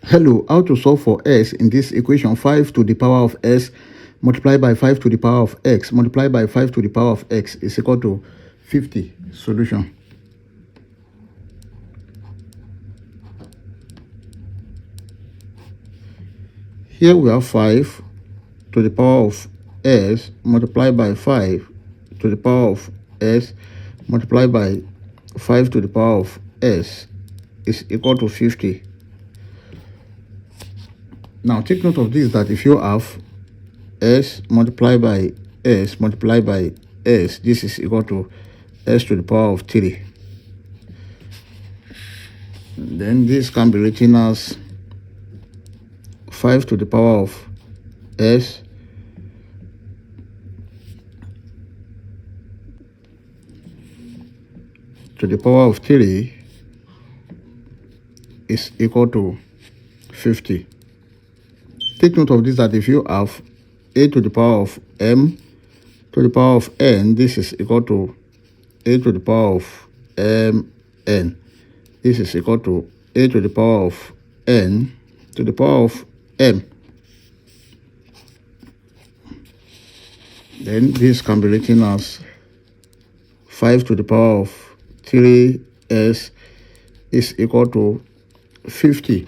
Hello, how to solve for s in this equation? 5 to the power of s multiplied by 5 to the power of x multiplied by 5 to the power of x is equal to 50. Solution. Here we have 5 to the power of s multiplied by 5 to the power of s multiplied by 5 to the power of s is equal to 50. Now take note of this, that if you have s multiplied by s multiplied by s, this is equal to s to the power of 3. Then this can be written as 5 to the power of s to the power of 3 is equal to 50. Take note of this, that if you have a to the power of m to the power of n, this is equal to a to the power of mn. This is equal to a to the power of n to the power of m. Then this can be written as 5 to the power of 3s is equal to 50.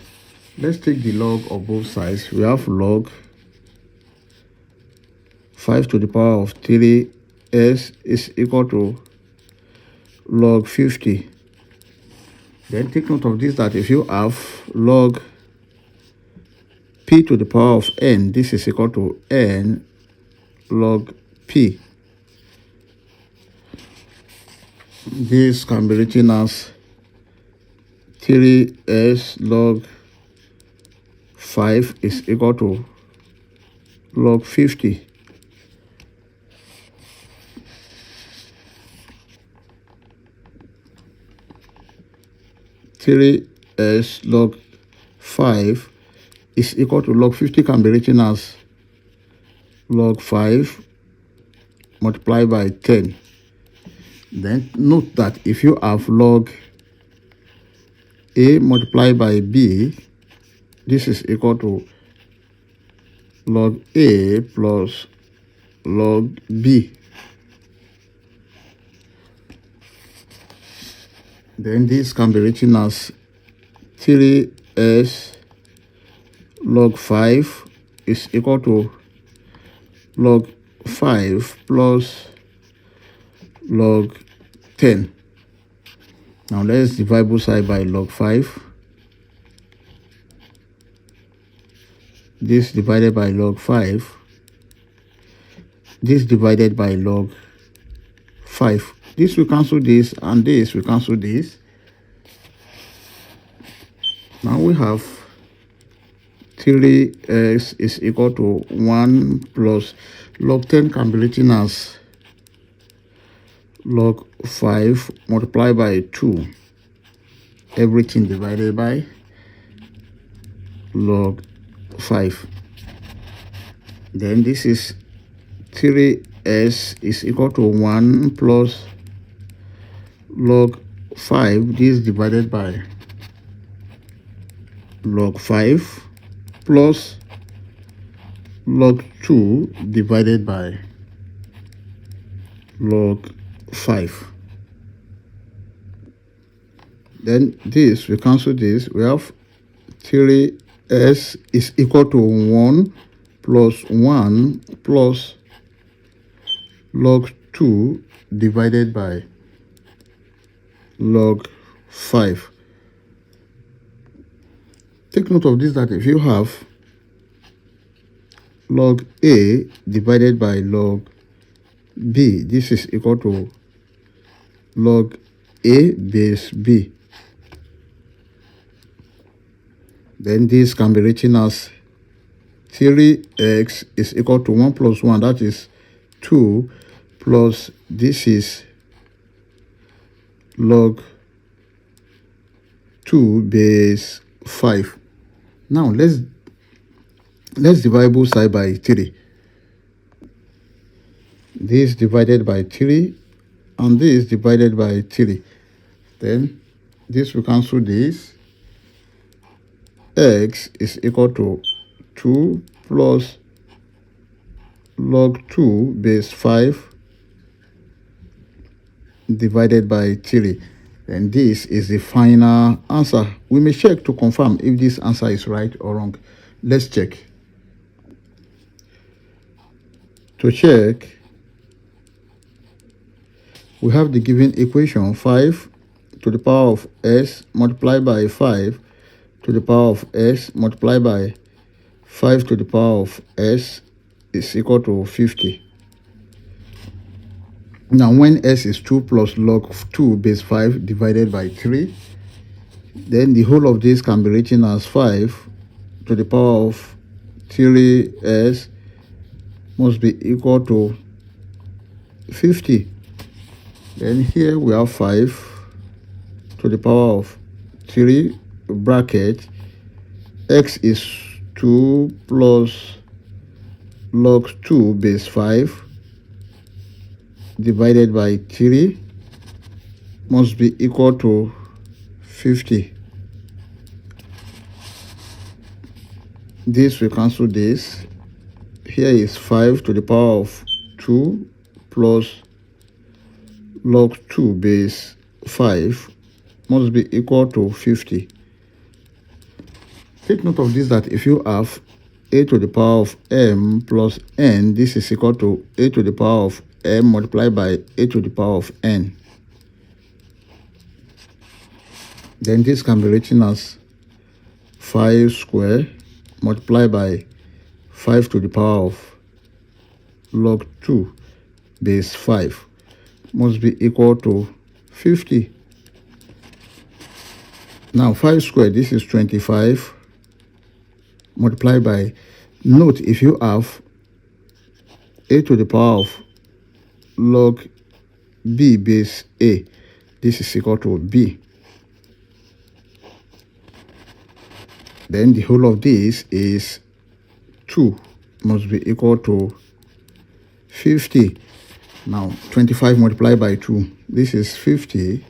Let's take the log of both sides. We have log 5 to the power of 3s is equal to log 50. Then take note of this, that if you have log p to the power of n, this is equal to n log p. This can be written as 3s log 5 is equal to log 50. S log 5 is equal to log 50 can be written as log 5 multiplied by 10. Then note that if you have log a multiplied by b, this is equal to log a plus log b. Then this can be written as 3s log 5 is equal to log 5 plus log 10. Now let's divide both sides by log 5. This divided by log 5. This divided by log 5. This will cancel this, and this will cancel this. Now we have 3x is equal to 1 plus log 10 can be written as log 5 multiplied by 2. Everything divided by log 5. Then this is 3s is equal to 1 plus log 5. This divided by log 5 plus log 2 divided by log 5. Then this, we cancel this. We have 3s is equal to 1 plus 1 plus log 2 divided by log 5. Take note of this, that if you have log a divided by log b, this is equal to log a base b. Then this can be written as 3x is equal to 1 plus 1, that is 2, plus this is log 2 base 5. Now let's divide both sides by 3. This divided by 3 and this divided by 3. Then this will cancel this. x is equal to 2 plus log 2 base 5 divided by 3. And this is the final answer. We may check to confirm if this answer is right or wrong. Let's check. To check, we have the given equation 5 to the power of s multiplied by 5 to the power of s multiplied by 5 to the power of s is equal to 50. Now, when s is 2 plus log 2 base 5 divided by 3, then the whole of this can be written as 5 to the power of 3s must be equal to 50. Then here we have 5 to the power of 3 bracket x is 2 plus log 2 base 5 divided by 3 must be equal to 50. This will cancel this. Here is 5 to the power of 2 plus log 2 base 5 must be equal to 50. Take note of this, that if you have a to the power of m plus n, this is equal to a to the power of m multiplied by a to the power of n. Then this can be written as 5 squared multiplied by 5 to the power of log 2 base 5 must be equal to 50. Now 5 squared, this is 25 multiplied by, note, if you have a to the power of log b base a, this is equal to b. Then the whole of this is 2 must be equal to 50. Now 25 multiplied by 2, this is 50,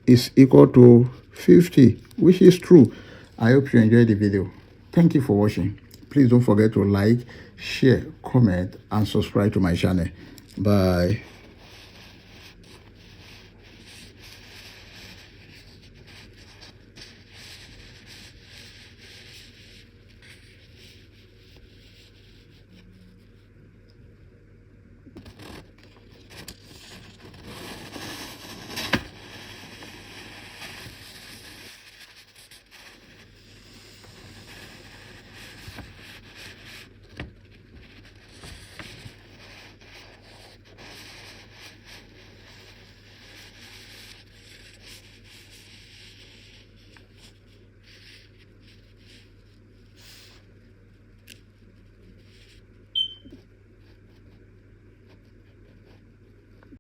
is equal to 50, which is true. I hope you enjoyed the video. Thank you for watching. Please don't forget to like, share, comment, and subscribe to my channel. Bye.